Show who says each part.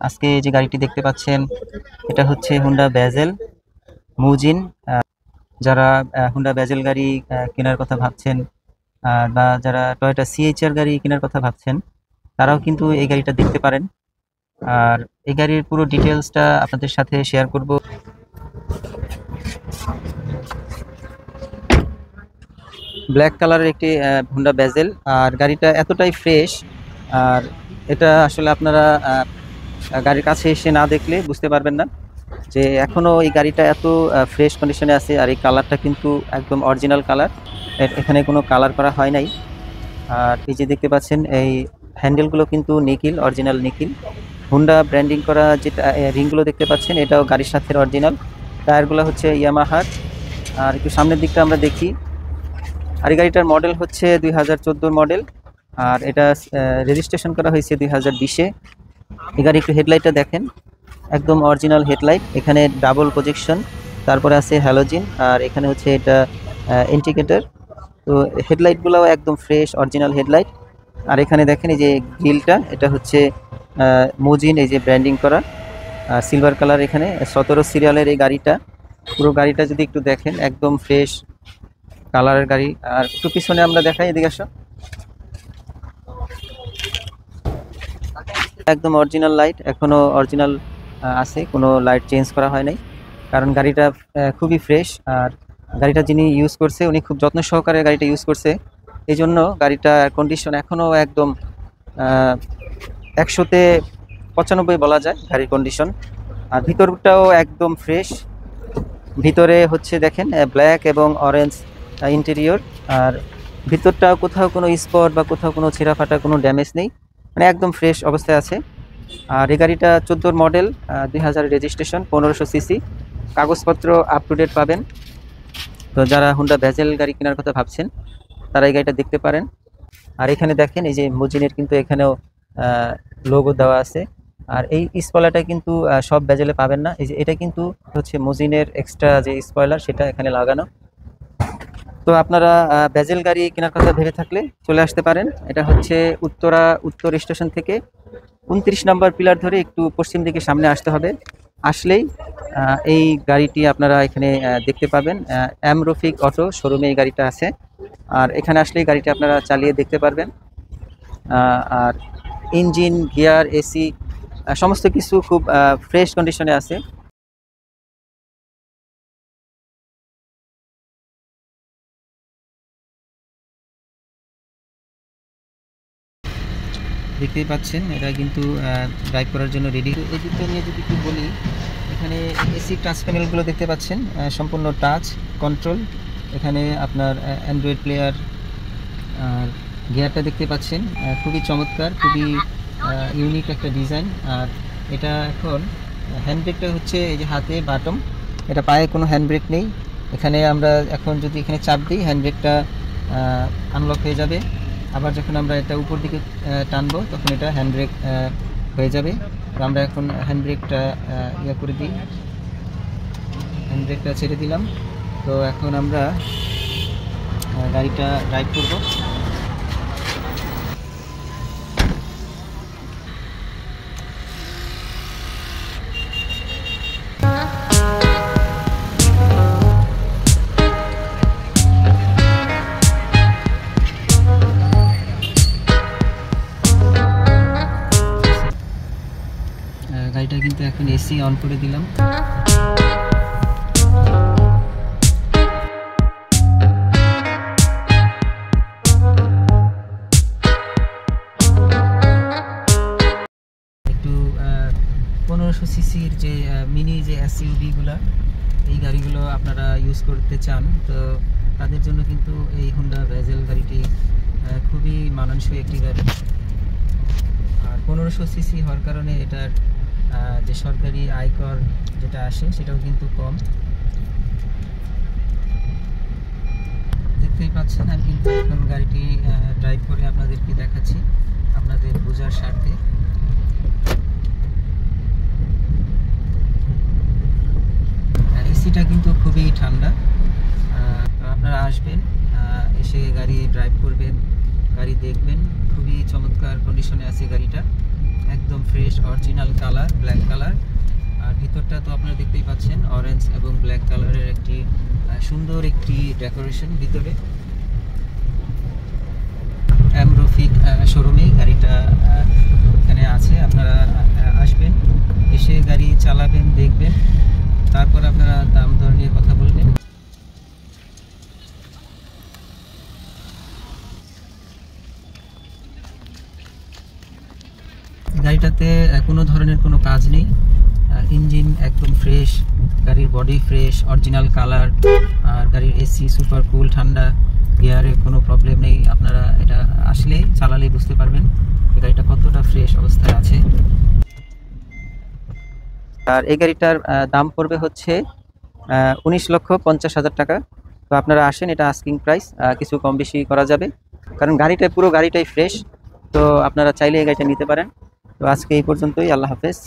Speaker 1: আজকে যে গাড়িটি দেখতে পাচ্ছেন এটা হচ্ছে হুন্ডা ব্যাজেল মুজিন। যারা হুন্ডা ব্যাজেল গাড়ি কেনার কথা ভাবছেন বা যারা টয়োটা সিএইচআর গাড়ি কেনার কথা ভাবছেন তারাও কিন্তু এই গাড়িটা দেখতে পারেন। আর এই গাড়ির পুরো ডিটেলসটা আপনাদের সাথে শেয়ার করব। ব্ল্যাক কালারের একটি হুন্ডা ব্যাজেল, আর গাড়িটা এতটাই ফ্রেশ। আর এটা আসলে আপনারা গাড়ির কাছে এসে না দেখলে বুঝতে পারবেন না যে এখনো এই গাড়িটা এত ফ্রেশ কন্ডিশনে আছে। আর এই কালারটা কিন্তু একদম অরিজিনাল কালার, এখানে কোনো কালার করা হয় নাই। আর এই যে দেখতে পাচ্ছেন এই হ্যান্ডেলগুলো কিন্তু নিকিল, অরিজিনাল নিকিল। হুন্ডা ব্র্যান্ডিং করা যেটা রিংগুলো দেখতে পাচ্ছেন এটাও গাড়ির সাথে অরিজিনাল। টায়ারগুলো হচ্ছে ইয়ামাহার। আর একটু সামনের দিকটা আমরা দেখি। আর এই গাড়িটার মডেল হচ্ছে 2014 মডেল, আর এটা রেজিস্ট্রেশন করা হয়েছে 2020-এ। এই গাড়ি একটু হেডলাইটটা দেখেন, একদম অরিজিনাল হেডলাইট। এখানে ডাবল প্রজেকশন, তারপরে আছে হ্যালোজিন, আর এখানে হচ্ছে এটা ইন্ডিকেটর। তো হেডলাইটগুলোও একদম ফ্রেশ অরিজিনাল হেডলাইট। আর এখানে দেখেন এই যে গ্রিলটা, এটা হচ্ছে মুজিন এই যে ব্র্যান্ডিং করা সিলভার কালার। এখানে 17 সিরিয়ালের এই গাড়িটা, পুরো গাড়িটা যদি একটু দেখেন একদম ফ্রেশ কালারের গাড়ি। আর একটু পিছনে আমরা দেখাই, এদিকে আসো। একদম অরিজিনাল লাইট, এখনো অরিজিনাল আছে, কোনো লাইট চেঞ্জ করা হয় নাই, কারণ গাড়িটা খুবই ফ্রেশ। আর গাড়িটা যিনি ইউজ করছে উনি খুব যত্ন সহকারে গাড়িটা ইউজ করছে, এই জন্য গাড়িটার কন্ডিশন এখনও একদম 100-তে 95 বলা যায় গাড়ির কন্ডিশন। আর ভিতরটাও একদম ফ্রেশ। ভিতরে হচ্ছে দেখেন ব্ল্যাক এবং অরেঞ্জ ইন্টেরিয়র। আর ভিতরটাও কোথাও কোনো স্পট বা কোথাও কোনো ছেঁড়া ফাটা কোনো ড্যামেজ নেই, মানে একদম ফ্রেশ অবস্থায় আছে। আর এই গাড়িটা 14 মডেল, 2000 রেজিস্ট্রেশন, 1500 সিসি, কাগজপত্র আপ টু ডেট পাবেন। তো যারা হুন্ডা ব্যাজেল গাড়ি কেনার কথা ভাবছেন তারা এই গাড়িটা দেখতে পারেন। আর এখানে দেখেন এই যে মুজিনের কিন্তু এখানেও লোগো দেওয়া আছে। আর এই স্পয়লারটা কিন্তু সব ব্যাজেলে পাবেন না, এই যে এটা কিন্তু হচ্ছে মুজিনের এক্সট্রা যে স্পয়লার সেটা এখানে লাগানো। তো আপনারা ব্যাজেল গাড়ি কেনার কথা ভেবে থাকলে চলে আসতে পারেন। এটা হচ্ছে উত্তর স্টেশন থেকে 29 নম্বর পিলার ধরে একটু পশ্চিম দিকে সামনে আসতে হবে। আসলেই এই গাড়িটি আপনারা এখানে দেখতে পাবেন। এম রফিক অটো শোরুমে এই গাড়িটা আছে। আর এখানে আসলেই গাড়িটি আপনারা চালিয়ে দেখতে পারবেন। আর ইঞ্জিন, গিয়ার, এসি সমস্ত কিছু খুব ফ্রেশ কন্ডিশনে আছে। দেখতেই পাচ্ছেন এটা কিন্তু ড্রাইভ করার জন্য রেডি। এই দিকটা নিয়ে যদি একটু বলি, এখানে এসি টাচ প্যানেলগুলো দেখতে পাচ্ছেন সম্পূর্ণ টাচ কন্ট্রোল। এখানে আপনার অ্যান্ড্রয়েড প্লেয়ার। আর গিয়ারটা দেখতে পাচ্ছেন খুবই চমৎকার, খুবই ইউনিক একটা ডিজাইন। আর এটা এখন হ্যান্ডব্রেকটা হচ্ছে এই যে হাতে বাটম, এটা পায়ে কোনো হ্যান্ডব্রেক নেই। এখানে আমরা এখন যদি এখানে চাপ দিই হ্যান্ডব্রেকটা আনলক হয়ে যাবে। আবার যখন আমরা এটা উপর দিকে টানবো তখন এটা হ্যান্ডব্রেক হয়ে যাবে। তো আমরা এখন হ্যান্ডব্রেকটা করে দিই, হ্যান্ডব্রেকটা ছেড়ে দিলাম। তো এখন আমরা গাড়িটা ড্রাইভ করব। গাড়িটা কিন্তু এখন এসি অন করে দিলাম। একটু 1500 সিসির যে মিনি যে এসইউভিগুলো, এই গাড়িগুলো আপনারা ইউজ করতে চান তো তাদের জন্য কিন্তু এই হুন্ডা ব্যাজেল গাড়িটি খুবই মানানসই একটি গাড়ি। আর 1500 সিসি হওয়ার কারণে এটার যে সরকারি আয়কর যেটা আসে সেটাও কিন্তু কম। দেখতেই পাচ্ছেন আমি কিন্তু এখন গাড়িটি ড্রাইভ করে আপনাদেরকে দেখাচ্ছি আপনাদের বোঝার স্বার্থে। এসিটা কিন্তু খুবই ঠান্ডা। আপনারা আসবেন, এসে গাড়ি ড্রাইভ করবেন, গাড়ি দেখবেন, খুবই চমৎকার কন্ডিশনে আছে গাড়িটা, একদম fresh original colour, black colour. আর ভিতরটা তো আপনারা দেখতেই পাচ্ছেন, অরেঞ্জ এবং ব্ল্যাক কালারের একটি সুন্দর একটি ডেকোরেশন ভিতরে। রফিক শোরুমে গাড়িটা এখানে আছে, আপনারা আসবেন, এসে গাড়ি চালাবেন, দেখবেন, তারপর আপনারা দাম দর নিয়ে কথা বলবেন। গাড়িটাতে কোনো ধরনের কোনো কাজ নেই, ইঞ্জিন একদম ফ্রেশ, গাড়ির বডি ফ্রেশ, অরিজিনাল কালার, আর গাড়ির এসি সুপার কুল, ঠান্ডা, গিয়ারে কোনো প্রবলেম নেই। আপনারা এটা আসলে চালালেই বুঝতে পারবেন গাড়িটা কতটা ফ্রেশ অবস্থায় আছে। আর এই গাড়িটার দাম পড়বে হচ্ছে 19,50,000 টাকা। তো আপনারা আসেন, এটা আস্কিং প্রাইস, কিছু কম বেশি করা যাবে, কারণ গাড়িটা পুরো গাড়িটাই ফ্রেশ। তো আপনারা চাইলে এই গাড়িটা নিতে পারেন। তো আজকে এই পর্যন্তই, আল্লাহ হাফেজ।